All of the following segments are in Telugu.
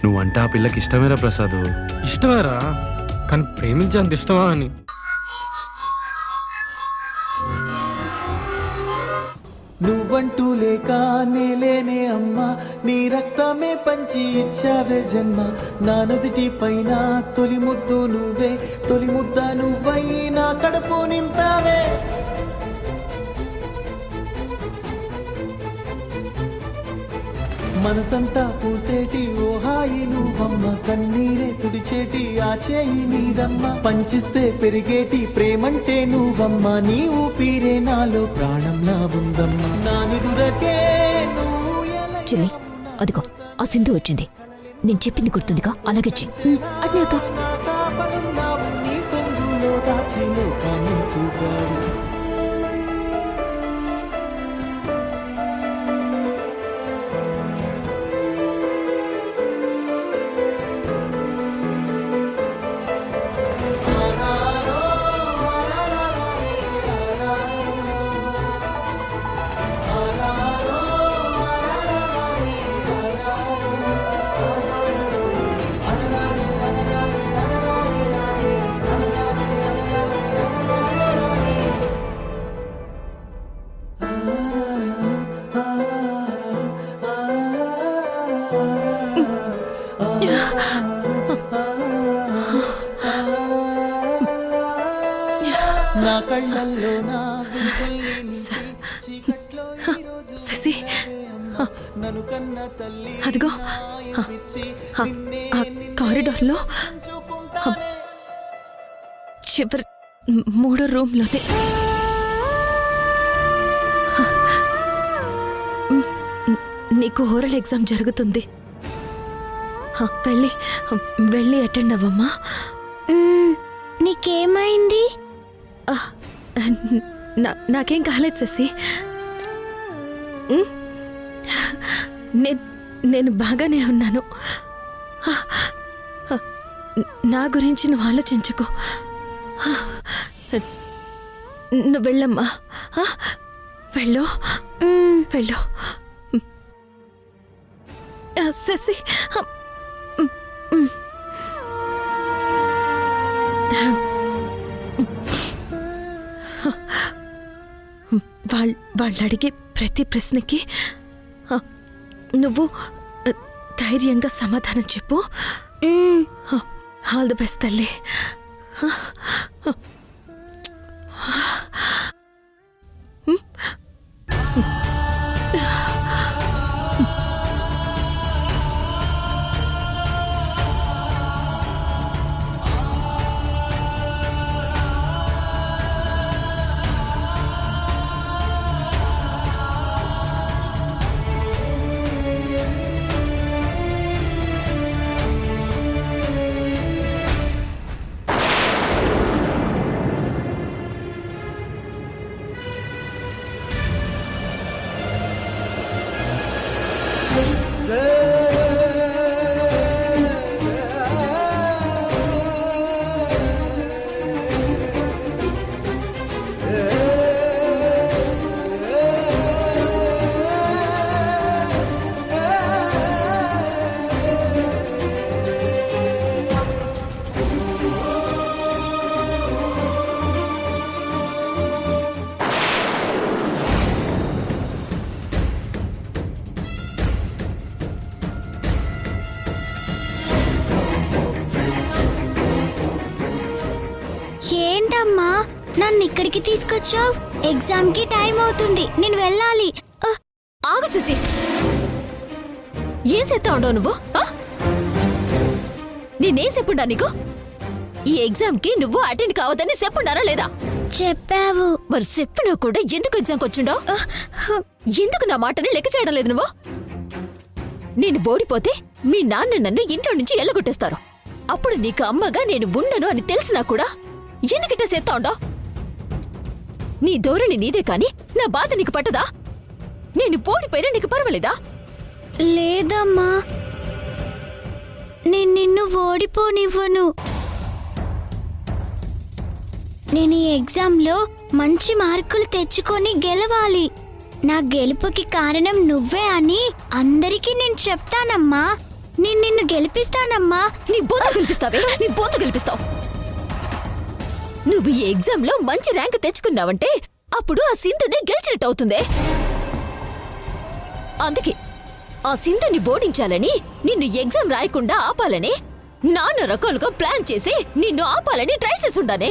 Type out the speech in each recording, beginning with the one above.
నువ్వంటే ఆ పిల్లకి ఇష్టమేరా ప్రసాద్. ఇష్టమేరా, కానీ ప్రేమించేంత ఇష్టమా అని. నువ్వంటూ లేక నేలేనే అమ్మా, నీ రక్తమే పంచి ఇచ్చావే జన్మ. నా నుదుటి పైన తొలి ముద్దు నువ్వే, తొలి ముద్ద నువ్వై నా కడుపు నింపావే. మనసంతా పూసేటి ఓ హాయి నువ్వమ్మ, కన్నీరే తుడిచేటి ఆ చేయి నీదమ్మ. పంచిస్తే పెరిగేటి ప్రేమంటే నువ్వమ్మ, నీ ఊపిరే నాలో ప్రాణంలా ఉందమ్మ. నా నిదురకే నువ్వు చెల్లి, అదిగో ఆ సింధు వచ్చింది. నేను చెప్పింది గుర్తుందిగా, అలాగే చెయ్యి. అట్నాక నా కాపలున్నావు, నీ కొంగులో దాచి లోకాన్ని చూపావు. నా కళ్ళల్లో నా శశి, నన్ను కన్న తల్లి అదిగో ఆ కారిడార్లో చివరి 3వ రూమ్లోనే నీకు ఓరల్ ఎగ్జామ్ జరుగుతుంది. వెళ్ళి అటెండ్ అవ్వమ్మా. నీకేమైంది? నాకేం కాలేదు శశి, నేను బాగానే ఉన్నాను. నా గురించి నువ్వు ఆలోచించకు. నువ్వు వెళ్ళమ్మా, వెళ్ళు. శశి, వాళ్ళు అడిగే ప్రతి ప్రశ్నకి నువ్వు ధైర్యంగా సమాధానం చెప్పు. ఆల్ ది బెస్ట్ తల్లి. ఏంటమ్మా నన్ను ఇక్కడికి తీసుకొచ్చావు? ఎగ్జామ్ కి టైం అవుతుంది, నేను వెళ్ళాలి. ఆగు శశి, ఏం చేస్తా ఉండవు నువ్వు? నేనేం చెప్పుండా నీకు? ఈ ఎగ్జామ్ కి నువ్వు అటెండ్ కావద్దని చెప్పుండారా లేదా? చెప్పావు. మరి చెప్పినా కూడా ఎందుకు ఎగ్జామ్కి వచ్చిండో? ఎందుకు నా మాటని లెక్క చేయడం లేదు నువ్వు? నేను ఓడిపోతే మీ నాన్న నన్ను ఇంట్లో నుంచి ఎల్లగొట్టేస్తారు. అప్పుడు నీకు అమ్మగా నేను ఉండను అని తెలిసినా కూడా ఎందుకిట చేస్తా ఉండో? నీ ధోరణి నీదే కాని నా బాధ నీకు పట్టదా? నేను ఓడిపోయినా నీకు పర్వాలేదా? లేదమ్మా, నేను నిన్ను ఓడిపోనివ్వను. నేను ఈ ఎగ్జామ్లో మంచి మార్కులు తెచ్చుకొని గెలవాలి. నా గెలుపుకి కారణం నువ్వే అని అందరికీ నేను చెప్తానమ్మా. నేను నిన్ను గెలిపిస్తానమ్మా. నీ బొంత గెలిపిస్తావే, నీ బొంత గెలిపిస్తావు. నువ్వు ఈ ఎగ్జామ్ లో మంచి ర్యాంక్ తెచ్చుకున్నావంటే అప్పుడు ఆ సింధుని గెలిచినట్టు అవుతుందే. అందుకే ఆ సింధుని బోధించాలని, నిన్ను ఎగ్జామ్ రాయకుండా ఆపాలని నాన్న రకాలుగా ప్లాన్ చేసి నిన్ను ఆపాలని ట్రై చేసుండానే.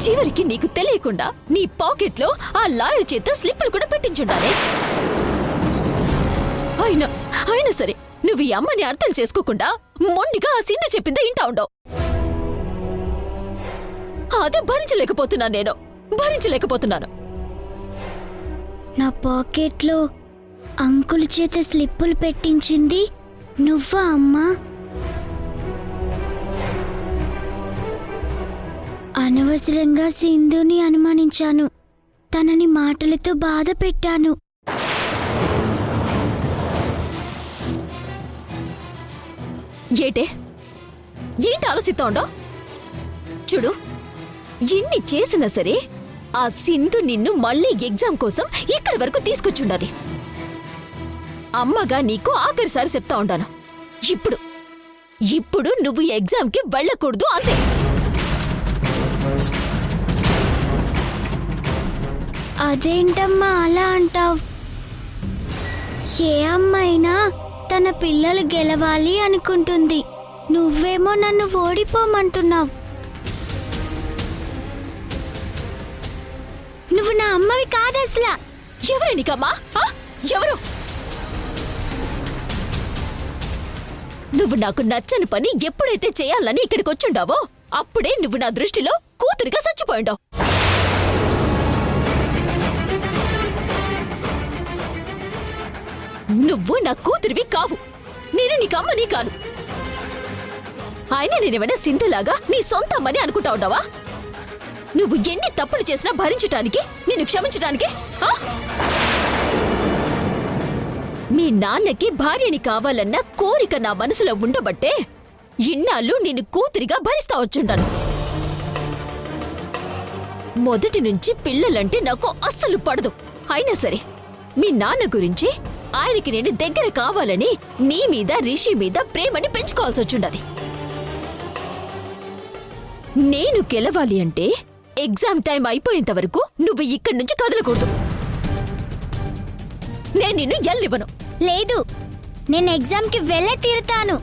చివరికి నీకు తెలియకుండా నీ పాకెట్లో ఆ లాయర్ చేత స్లిప్పులు కూడా పెట్టించుండానే. అయినా సరే నువ్వు ఈ అమ్మని అర్థం చేసుకోకుండా మొండిగా ఆ సింధు చెప్పిందే ఇంటా ఉండవు. అదే భరించలేకపోతున్నాను. నా పాకెట్లో అంకుల్ చేత స్లిప్పులు పెట్టించింది నువ్వా అమ్మా? అనవసరంగా సింధుని అనుమానించాను. తనని మాటలతో బాధ పెట్టాను. ఏంటి ఆలోచిస్తా ఉండో? చూడు, ఎన్ని చేసినా సరే ఆ సింధు నిన్ను మళ్ళీ ఎగ్జామ్ కోసం ఇక్కడి వరకు తీసుకొచ్చుండది. అమ్మగా నీకు ఆఖరిసారి చెప్తా ఉండాను. ఇప్పుడు నువ్వు ఎగ్జామ్ కి వెళ్ళకూడదు అంతే. అదేంటమ్మా అలా అంటావ్? ఏ అమ్మైనా తన పిల్లలు గెలవాలి అనుకుంటుంది. నువ్వేమో నన్ను ఓడిపోమంటున్నావు. నువ్వు నా అమ్మవి కాదసలా. ఎవరు నీకమ్మా? ఎవరు? నువ్వు నాకు నచ్చని పని ఎప్పుడైతే చేయాలని ఇక్కడికి వచ్చుండావో అప్పుడే నువ్వు నా దృష్టిలో కూతురిగా చచ్చిపోయిండావు. నువ్వు నా కూతురివి కావు. నేను నీకమ్మని కాను. అయినా నేనేమైనా సింధులాగా నీ సొంత అమ్మని అనుకుంటా ఉండవా? నువ్వు ఎన్ని తప్పులు చేసినా భరించటానికి, నిన్ను క్షమించటానికి మీ నాన్నకి భార్యని కావాలన్న కోరిక నా మనసులో ఉండబట్టే ఇన్నాళ్ళు నేను కూతురిగా భరిస్తా వచ్చుండాను. మొదటి నుంచి పిల్లలంటే నాకు అస్సలు పడదు. అయినా సరే మీ నాన్న గురించి ఆయనకి నేను దగ్గర కావాలని నీ మీద, రిషి మీద ప్రేమని పెంచుకోవాల్సి వచ్చుండది. నేను గెలవాలి అంటే ఎగ్జామ్ టైం అయిపోయేంత వరకు నువ్వు ఇక్కడి నుంచి కదలకూడదు. నేను నిన్ను ఎల్లివ్వను. లేదు, నేను ఎగ్జామ్ కి వెళ్ళే తీరుతాను.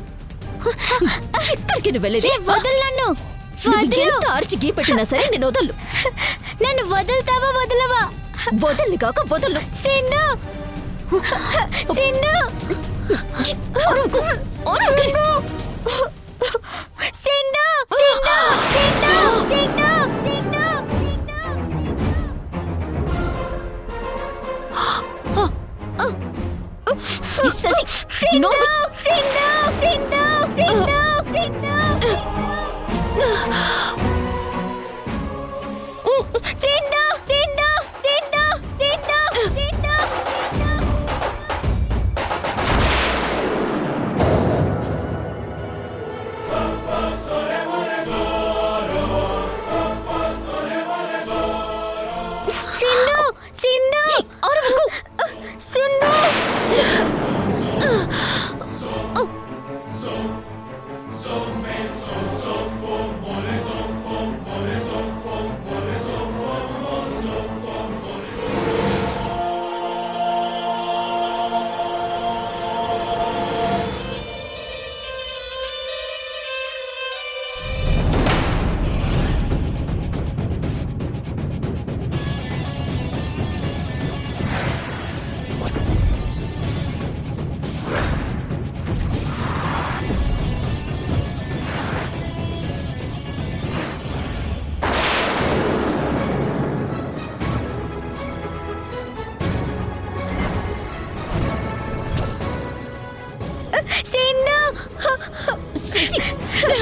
ఎక్కడికి నువ్వు వెళ్ళేది? వదలు నన్ను. ఎంత అరిచి గీ పెట్టినా సరే నేను వదలు. నన్ను వదులుతావా వదలవా? వదల్ని కాక వదలు. సింధు, సింధు, అరవకు, అరవకు. సింధు, సింధు, సింధు, సింధు, సింధు. శశి, సింధు, సింధు, సింధు, సింధు, సింధు. సింధు, సింధు, సింధు, సింధు, సింధు. సింధు, సింధు, అరవకు. సింధు. సింధు, శశి, సింధు.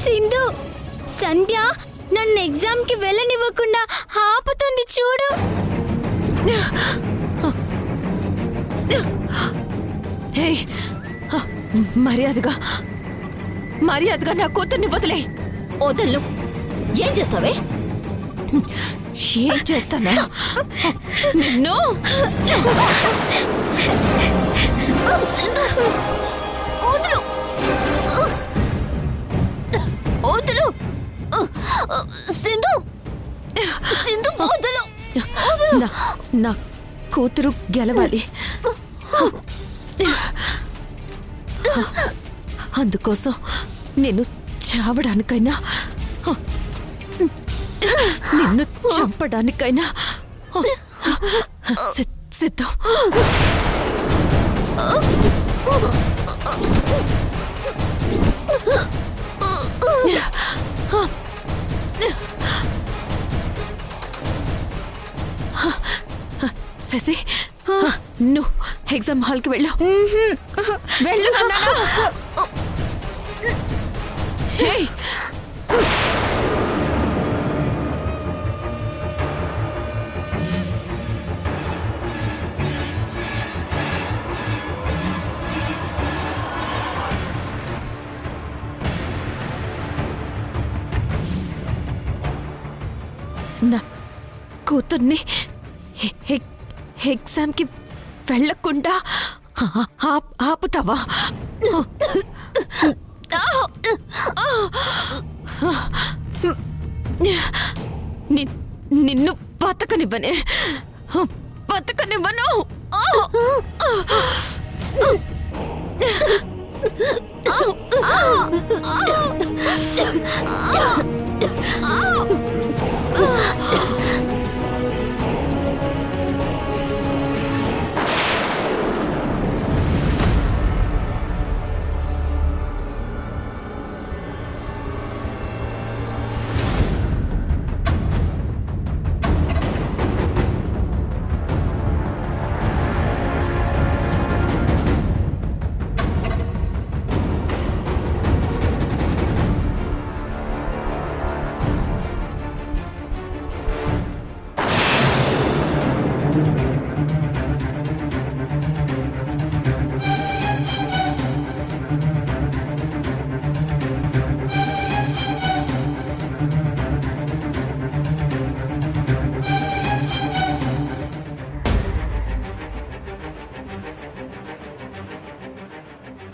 సింధు, సంధ్య నన్ను ఎగ్జామ్ కి వెళ్ళనివ్వకుండా ఆపుతుంది చూడు. హేయ్, హ, మర్యాదగా నా కూతుర్ని వదిలే. వదలను. ఏం చేస్తావే? ఏం చేస్తానా నిన్ను? సింధు, వదలు. వదలు. సింధు, సింధు, వదలు. నా కూతురు గెలవాలి. అందుకోసం నేను చావడానికైనా నిన్ను చంపడానికైనా సిద్ధం. శశి, నువ్వు ఎగ్జామ్ హాల్కి వెళ్ళు. వెళ్ళు. హేయ్, నా కూతుర్ని ఎగ్జామ్కి వెళ్ళకుండా ఆపుతావా? నిన్ను బతకనివ్వను.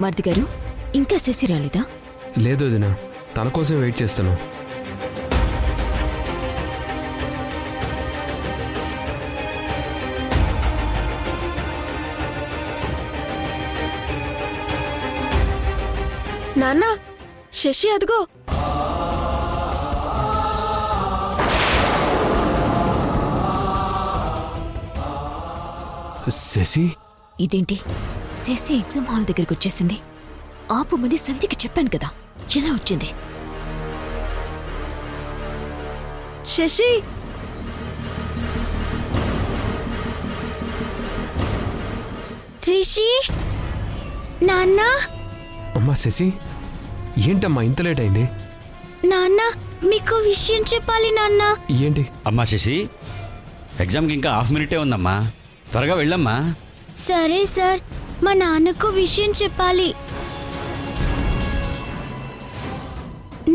మారుతి గారు, ఇంకా శశి రాలేదా? లేదు వదినా, తన కోసం వెయిట్ చేస్తాను. నాన్న, శశి అదిగో. శశి, ఇదేంటి? శశి ఎగ్జామ్ హాల్ దగ్గరికి వచ్చేసింది. ఆపుమని సంధ్యకి చెప్పాను కదా, ఎలా వచ్చింది? శశి, రిషి, నాన్న. అమ్మా శశి, ఏంటమ్మా ఇంత లేట్ అయింది? నాన్న, మీకు విషయం చెప్పాలి నాన్న. ఏంటి? అమ్మా శశి, ఎగ్జామ్కి ఇంకా హాఫ్ మినిటే ఉందమ్మా, త్వరగా వెళ్ళమ్మా. సరే సార్, మా నాన్నకు విషయం చెప్పాలి.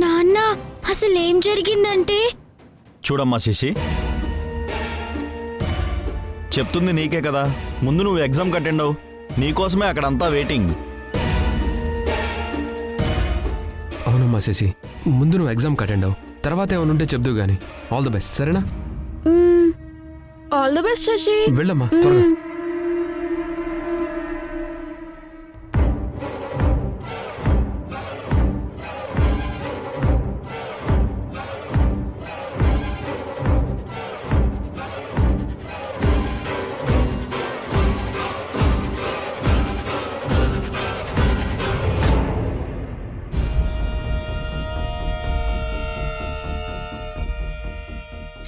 నాన్న, అసలు ఏం జరిగిందంటే, చూడమ్మా శశి, చెప్తుంది నీకే కదా. ముందు నువ్వు ఎగ్జామ్ అటెండ్ అవ్వు, నీకోసమే అక్కడంతా వెయిటింగ్. అవునమ్మా శశి, ముందు నువ్వు ఎగ్జామ్ అటెండ్ అవ్వు, తర్వాత ఏమైనా ఉంటే చెప్దు గానీ. ఆల్ ది బెస్ట్, సరేనా? All the best Shashi. వెళ్ళమ్మా త్వరగా.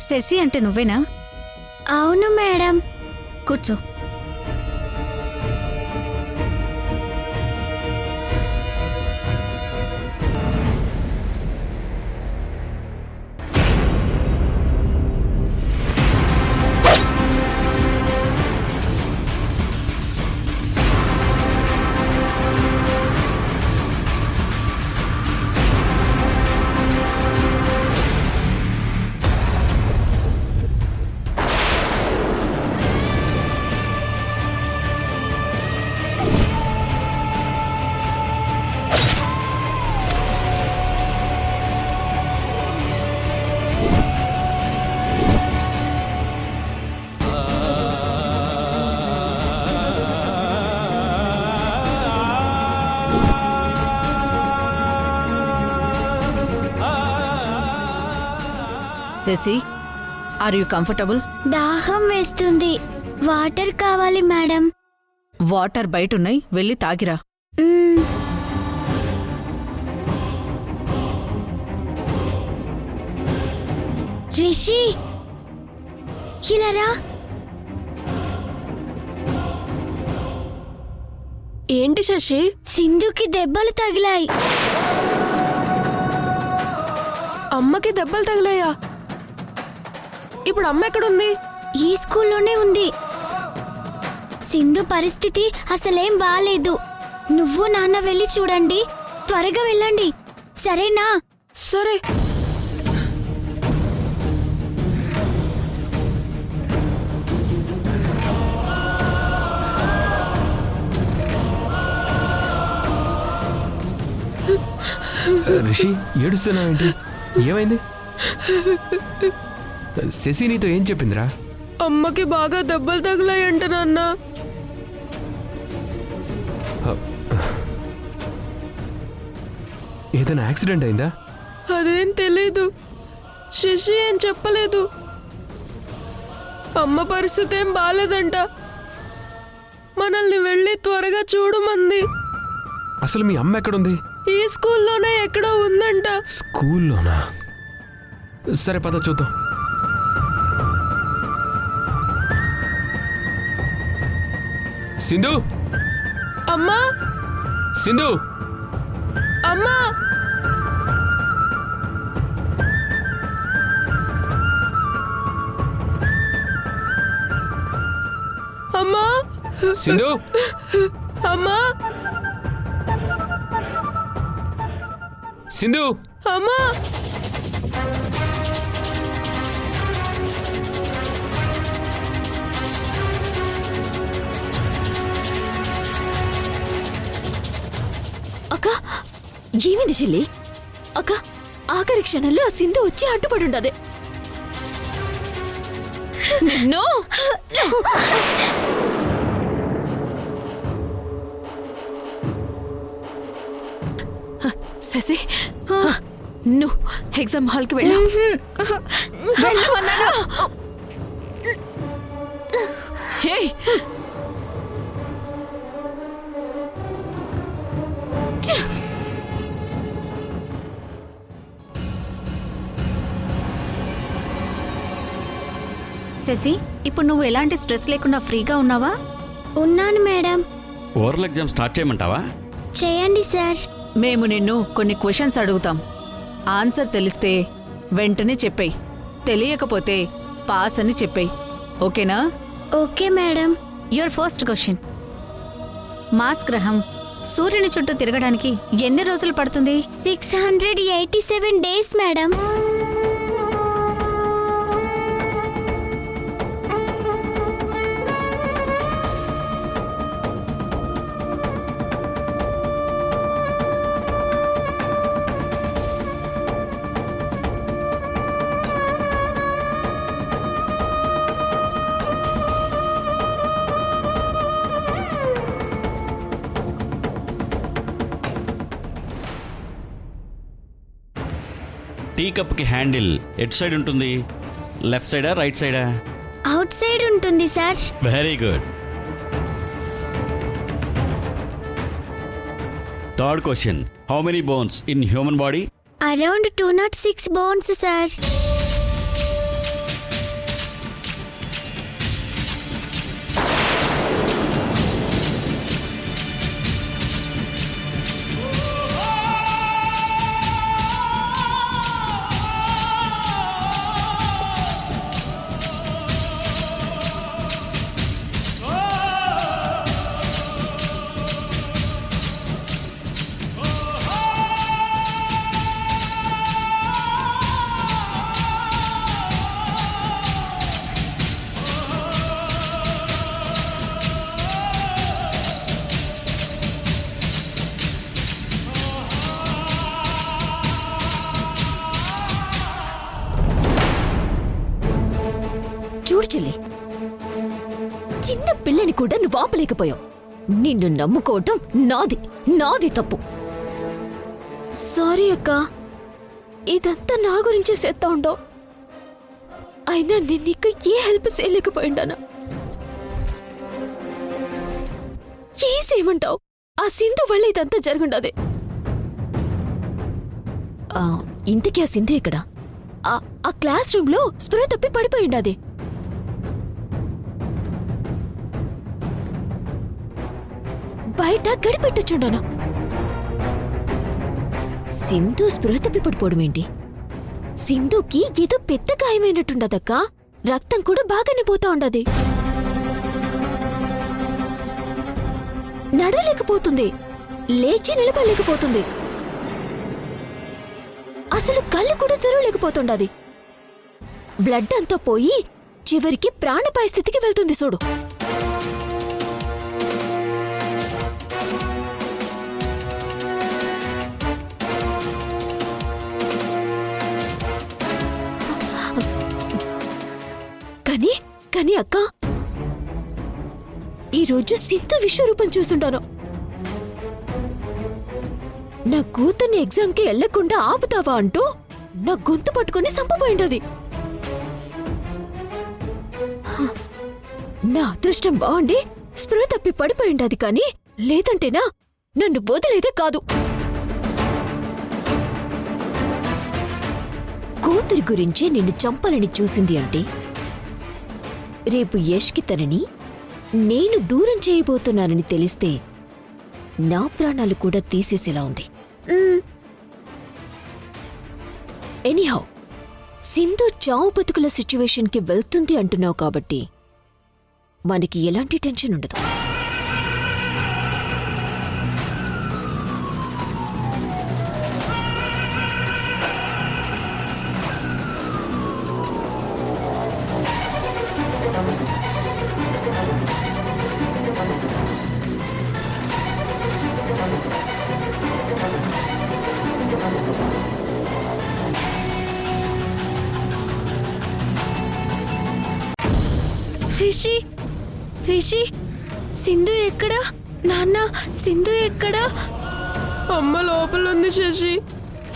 శశి అంటే నువ్వేనా? అవును మేడం. కూర్చో. Shashi are you comfortable? దాహం వేస్తుంది. వాటర్ కావాలి మేడం. వాటర్ బయటున్నాయి, వెళ్ళి తాగిరా. మ్మ్. రిషి ఇలా రా. ఏంటి శశి? సింధుకి దెబ్బలు తగిలాయి. అమ్మకి దెబ్బలు తగిలాయా? ఇప్పుడు అమ్మ ఎక్కడుంది? ఈ స్కూల్లోనే ఉంది. సింధు పరిస్థితి అసలేం బాలేదు. నువ్వు నాన్న వెళ్ళి చూడండి. త్వరగా వెళ్ళండి, సరేనా? సరే. రిషి ఏడుస్తున్నావేంటి? ఏమైంది? శశి నీతో ఏం చెప్పిందిరా? అమ్మకి బాగా దెబ్బలు తగిలాయంట నాన్న. ఏదైనా యాక్సిడెంట్ అయిందా? అదేం తెలీదు. శశి ఏం చెప్పలేదు. అమ్మ పరిస్థితి ఏం బాలేదంట. మనల్ని వెళ్ళి త్వరగా చూడమంది. అసలు మీ అమ్మ ఎక్కడుంది? ఈ స్కూల్లోనే ఎక్కడో ఉందంట. స్కూల్లోనా? సరే పద చూద్దాం. సింధు, అమ్మా, సింధు, అమ్మా. అమ్మా, సింధు, అమ్మా, సింధు. అమ్మా. అక్క ఏమింది చెల్లి? అక్క ఆఖరి క్షణంలో ఆ సింధు వచ్చి అడ్డుపడుండదే. నిన్ను శశి, నువ్వు ఎగ్జామ్ హాల్కి వెళ్ళు. వెళ్ళమన్నాను. ఏయ్, శశి, ఇప్పుడు నువ్వు ఎలాంటి స్ట్రెస్ లేకుండా ఫ్రీగా ఉన్నావా? ఉన్నాను మేడం. ఓరల్ ఎగ్జామ్ స్టార్ట్ చేయమంటావా? చేయండి సార్. మేము నిన్ను కొన్ని క్వశ్చన్స్ అడుగుతాం. ఆన్సర్ తెలిస్తే వెంటనే చెప్పేయ్, తెలియకపోతే పాస్ అని చెప్పేయ్. ఓకేనా? Okay madam. Your first question. Mars గ్రహం సూర్యుని చుట్టూ తిరగడానికి ఎన్ని రోజులు పడుతుంది? 687 డేస్ మేడం. టీ కప్కి హ్యాండిల్ ఎటు సైడ్ ఉంటుంది? లెఫ్ట్ సైడా రైట్ సైడా? అవుట్ సైడ్ ఉంటుంది sir. Very good. Third question. How many bones in human body? Around 206 bones sir. చూడు చెల్లి, చిన్న పిల్లని కూడా నువ్వు ఆపలేకపోయావు. నిన్ను నమ్ముకోవటం నాది తప్పు. సారీ అక్క, ఇదంతా నా గురించే చేస్తా ఉండవు. అయినా నేను నీకు ఏ హెల్ప్ చేయలేకపోయిండానా? ఏం చేయమంటావు? ఆ సింధు వల్ల ఇదంతా జరుగుండదే. ఇంతకీ ఆ సింధు ఇక్కడ? ఆ క్లాస్ రూమ్ లో స్పృహ తప్పి పడిపోయిండది. బయట గడిపెట్టొచ్చుండనా? సింధు స్పృహ తప్పి పడిపోవడం ఏంటి? సింధుకి ఏదో పెద్ద గాయమైనట్టుండదక్క. రక్తం కూడా బాగానే పోతా ఉండది. నడలేకపోతుంది, లేచి నిలబడలేకపోతుంది, అసలు కళ్ళు కూడా తెరవలేకపోతుండది. బ్లడ్ అంతా పోయి చివరికి ప్రాణపాయ స్థితికి వెళ్తుంది చూడు. కానీ అక్క, ఈరోజు సింధు విశ్వరూపం చూసుంటాను. నా కూతుర్ని ఎగ్జామ్కి వెళ్లకుండా ఆపుతావా అంటూ నా గొంతు పట్టుకుని సంపబోయిండది. నా అదృష్టం బాగుండి స్పృహ తప్పి పడిపోయిండది. కానీ లేదంటేనా నన్ను వదిలేదే కాదు. కూతురి గురించే నిన్ను చంపాలని చూసింది అంటే రేపు యష్కి తనని నేను దూరం చేయబోతున్నానని తెలిస్తే నా ప్రాణాలు కూడా తీసేసేలా ఉంది. ఎనీహౌ, సింధు చావు బతుకుల సిచ్యువేషన్కి వెళ్తుంది అంటున్నావు కాబట్టి మనకి ఎలాంటి టెన్షన్ ఉండదు. రిషి, రిషి, సింధు ఎక్కడా? నాన్న, సింధు ఎక్కడా? అమ్మ లోపల ఉంది శశి.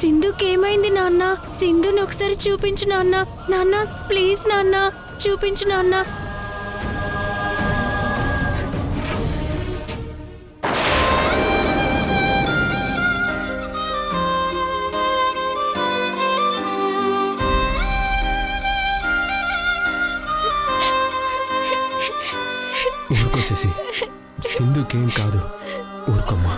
సింధుకేమైంది నాన్న? సింధుని ఒకసారి చూపించు నాన్న. నాన్న ప్లీజ్ నాన్న, చూపించు నాన్న. ఊరుకో శశి, సింధుకేం కాదు, ఊరుకోమ్మా.